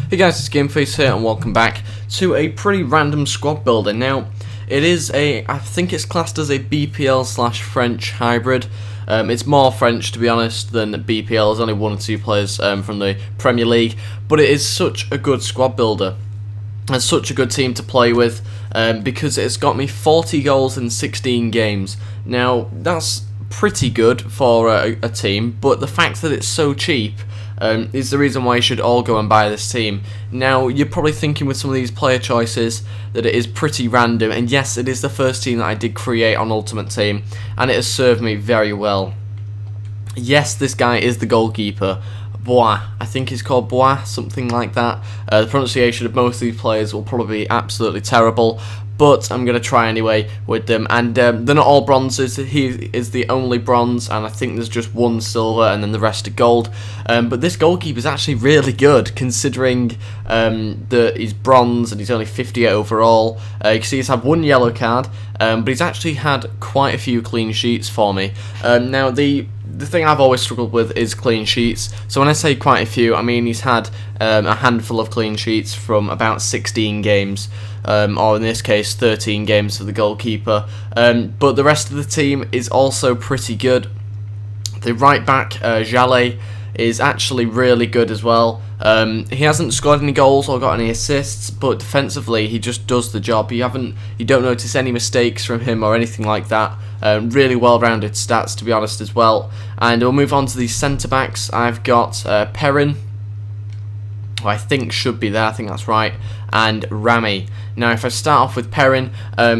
Hey guys, it's GameFace here and welcome back to a pretty random squad builder. Now, it is I think it's classed as a BPL/French hybrid. It's more French, to be honest, than BPL. There's only one or two players from the Premier League, but it is such a good squad builder and such a good team to play with because it's got me 40 goals in 16 games. Now, that's pretty good for a team, but the fact that it's so cheap is the reason why you should all go and buy this team. Now, you're probably thinking with some of these player choices that it is pretty random, and yes, it is the first team that I did create on Ultimate Team, and it has served me very well. Yes, this guy is the goalkeeper, Bois. I think he's called Bois, something like that. The pronunciation of most of these players will probably be absolutely terrible, but I'm going to try anyway with them, and they're not all bronzes. He is the only bronze, and I think there's just one silver and then the rest are gold. But this goalkeeper is actually really good, considering that he's bronze and he's only 58 overall. You can see he's had one yellow card, but he's actually had quite a few clean sheets for me. Now, the thing I've always struggled with is clean sheets. So when I say quite a few, I mean he's had a handful of clean sheets from about 16 games, or in this case 13 games for the goalkeeper. But the rest of the team is also pretty good. The right back, Jallet, is actually really good as well. He hasn't scored any goals or got any assists, but defensively he just does the job. You don't notice any mistakes from him or anything like that. Really well-rounded stats, to be honest, as well. And we'll move on to the centre backs. I've got Perrin, who I think should be there. I think that's right. And Rami. Now, if I start off with Perrin,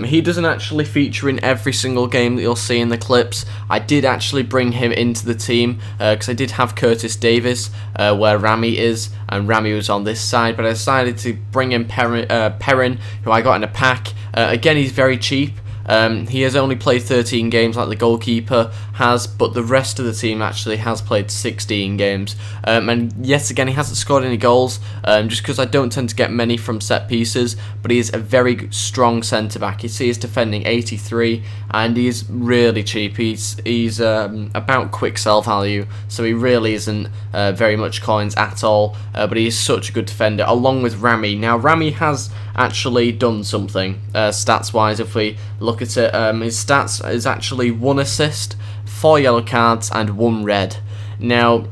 he doesn't actually feature in every single game that you'll see in the clips. I did actually bring him into the team because I did have Curtis Davis where Rami is, and Rami was on this side, but I decided to bring in Perrin, who I got in a pack. Again, he's very cheap. He has only played 13 games like the goalkeeper has, but the rest of the team actually has played 16 games. And yet again, he hasn't scored any goals, just because I don't tend to get many from set pieces, but he is a very strong centre-back. You see he's defending 83, and he's really cheap. He's about quick sell value, so he really isn't very much coins at all, but he is such a good defender, along with Rami. Now, Rami has actually done something, stats-wise. If we look at it, his stats is actually 1 assist, 4 yellow cards, and 1 red. Now,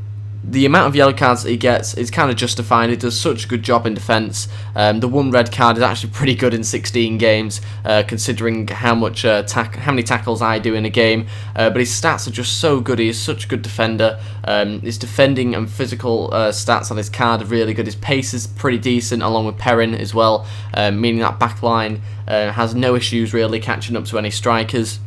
the amount of yellow cards that he gets is kind of justified. He does such a good job in defence. The 1 red card is actually pretty good in 16 games, considering how many tackles I do in a game. But his stats are just so good. He is such a good defender. His defending and physical stats on his card are really good. His pace is pretty decent, along with Perrin as well, meaning that back line has no issues really catching up to any strikers.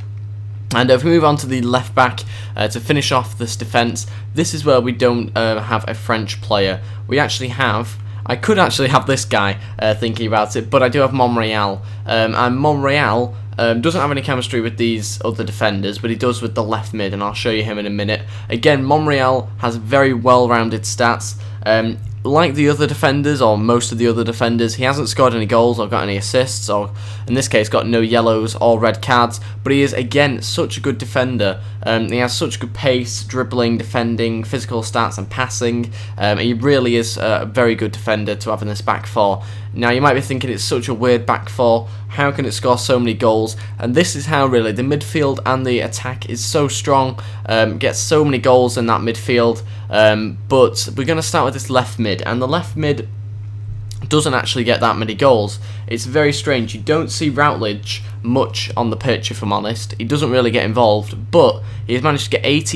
And if we move on to the left back to finish off this defence, this is where we don't have a French player. I could actually have this guy, thinking about it, but I do have Monreal. And Monreal doesn't have any chemistry with these other defenders, but he does with the left mid, and I'll show you him in a minute. Again, Monreal has very well-rounded stats. Like the other defenders, or most of the other defenders, he hasn't scored any goals or got any assists, or in this case got no yellows or red cards, but he is again such a good defender. He has such good pace, dribbling, defending, physical stats and passing. He really is a very good defender to have in this back four. Now, you might be thinking it's such a weird back four, how can it score so many goals? And this is how, really, the midfield and the attack is so strong, gets so many goals in that midfield. But we're going to start with this left mid, and the left mid doesn't actually get that many goals. It's very strange. You don't see Routledge much on the pitch, if I'm honest. He doesn't really get involved, but he's managed to get 8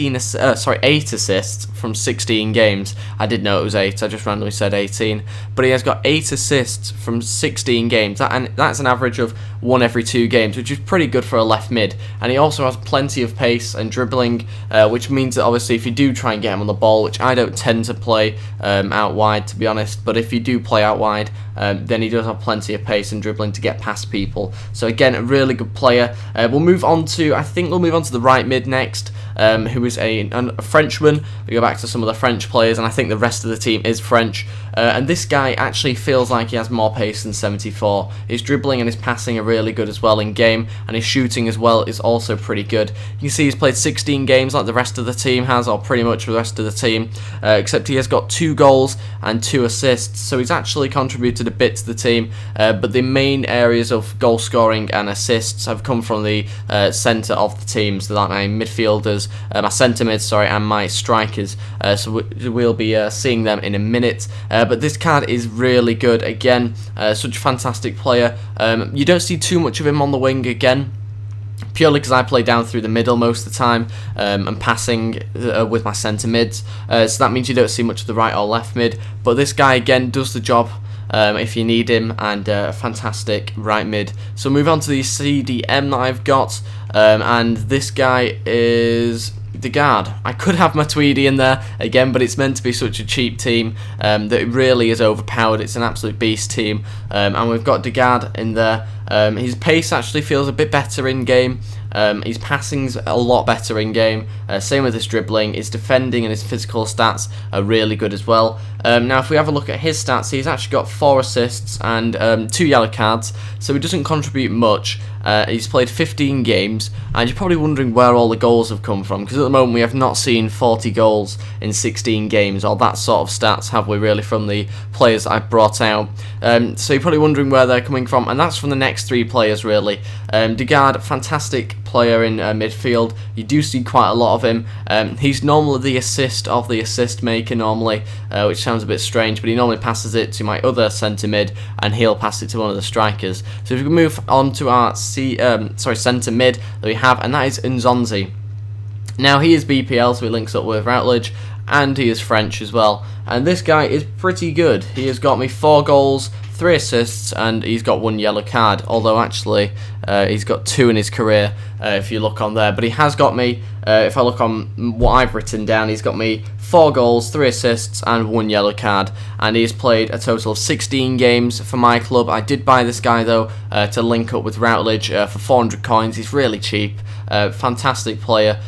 assists from 16 games. I did know it was 8, I just randomly said 18, but he has got 8 assists from 16 games, and that's an average of 1 every 2 games, which is pretty good for a left mid. And he also has plenty of pace and dribbling, which means that obviously if you do try and get him on the ball, which I don't tend to play out wide, to be honest, but if you do play out wide, then he does have plenty of pace and dribbling to get past people. So again, a really good player. We'll move on to the right mid next, who is a Frenchman. We go back to some of the French players, and I think the rest of the team is French. And this guy actually feels like he has more pace than 74. His dribbling and his passing are really good as well in game, and his shooting as well is also pretty good. You can see he's played 16 games like the rest of the team has, or pretty much the rest of the team, except he has got 2 goals and 2 assists, so he's actually contributed a bit to the team, but the main areas of goal scoring and assists have come from the centre of the team, so that my midfielders, my centre mids, sorry, and my strikers, so we'll be seeing them in a minute. But this card is really good again, such a fantastic player. You don't see too much of him on the wing again, purely because I play down through the middle most of the time, and passing with my centre mids, so that means you don't see much of the right or left mid, but this guy again does the job if you need him, and a fantastic right mid. So move on to the CDM that I've got, and this guy is TheGameFaceHD. I could have my Tweedy in there again, but it's meant to be such a cheap team that it really is overpowered. It's an absolute beast team, and we've got TheGameFaceHD in there. His pace actually feels a bit better in game. His passing's a lot better in game. Same with his dribbling. His defending and his physical stats are really good as well. Now, if we have a look at his stats, he's actually got 4 assists and 2 yellow cards, so he doesn't contribute much. He's played 15 games, and you're probably wondering where all the goals have come from, because at the moment we have not seen 40 goals in 16 games, or that sort of stats have we really from the players that I've brought out. So you're probably wondering where they're coming from, and that's from the next 3 players really. TheGameFaceHD, fantastic player in midfield. You do see quite a lot of him. He's normally the assist maker normally, which sounds a bit strange, but he normally passes it to my other centre mid, and he'll pass it to one of the strikers. So if we can move on to our centre mid that we have, and that is Nzonzi. Now he is BPL, so he links up with Routledge, and he is French as well. And this guy is pretty good. He has got me 4 goals, 3 assists, and he's got 1 yellow card, although actually he's got 2 in his career if you look on there, but he has got me, if I look on what I've written down, he's got me 4 goals, 3 assists and 1 yellow card, and he's played a total of 16 games for my club. I did buy this guy though to link up with Routledge for 400 coins. He's really cheap. Fantastic player.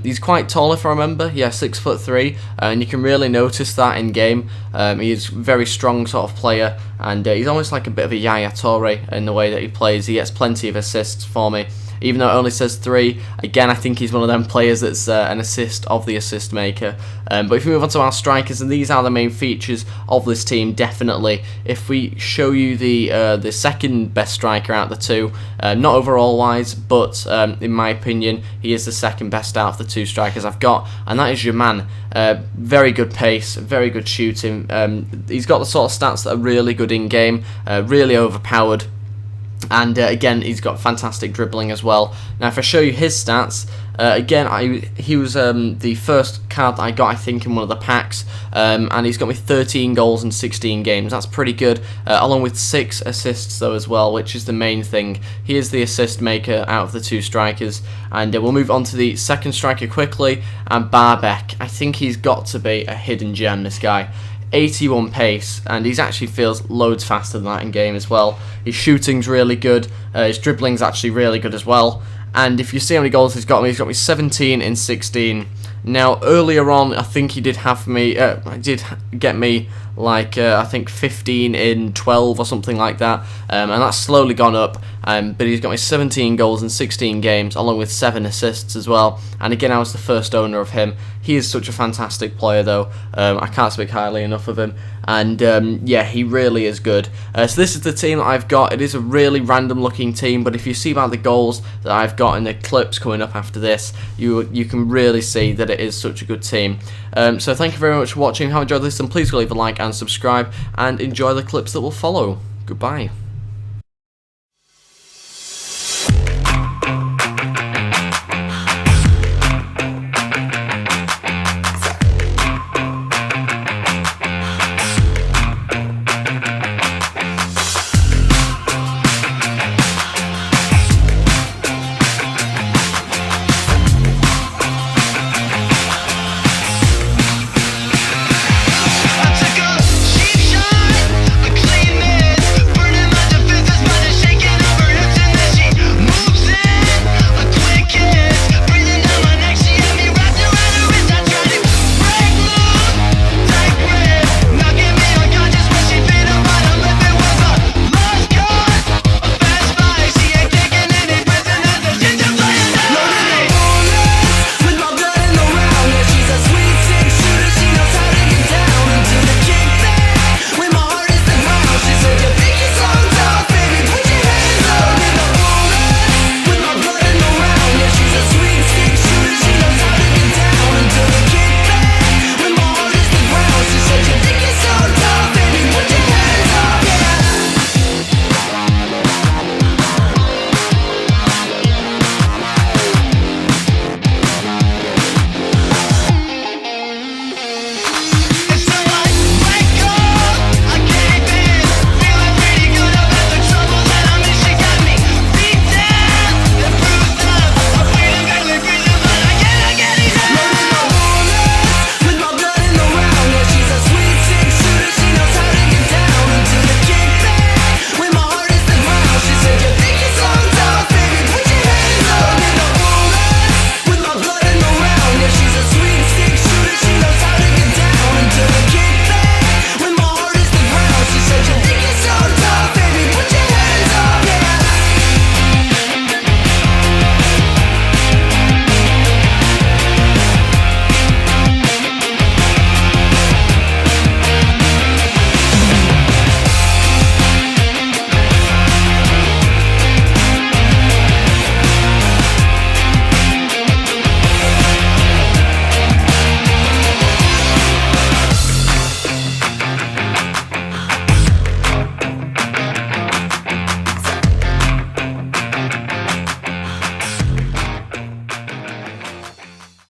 He's quite tall if I remember, yeah, 6'3", and you can really notice that in game. He's a very strong sort of player, and he's almost like a bit of a Yaya Toure in the way that he plays. He gets plenty of assists for me, even though it only says 3. Again, I think he's one of them players that's an assist of the assist maker. But if we move on to our strikers, and these are the main features of this team, definitely. If we show you the second best striker out of the 2, not overall wise, but in my opinion, he is the second best out of the 2 strikers I've got, and that is your man. Very good pace, very good shooting. He's got the sort of stats that are really good in game, really overpowered. And again, he's got fantastic dribbling as well. Now, if I show you his stats, again, he was the first card that I got, I think, in one of the packs, and he's got me 13 goals in 16 games. That's pretty good, along with 6 assists though as well, which is the main thing. He is the assist maker out of the 2 strikers, and we'll move on to the second striker quickly, and Barbek. I think he's got to be a hidden gem, this guy. 81 pace, and he actually feels loads faster than that in game as well. His shooting's really good, his dribbling's actually really good as well, and if you see how many goals he's got me 17 in 16. Now, earlier on, I think he did have me, did get me like I think 15 in 12 or something like that, and that's slowly gone up. But he's got me 17 goals in 16 games, along with 7 assists as well. And again, I was the first owner of him. He is such a fantastic player, though. I can't speak highly enough of him. And yeah, he really is good. So this is the team that I've got. It is a really random-looking team, but if you see about the goals that I've got in the clips coming up after this, you can really see that it is such a good team. So thank you very much for watching. If you enjoyed this, then please go leave a like and subscribe, and enjoy the clips that will follow. Goodbye.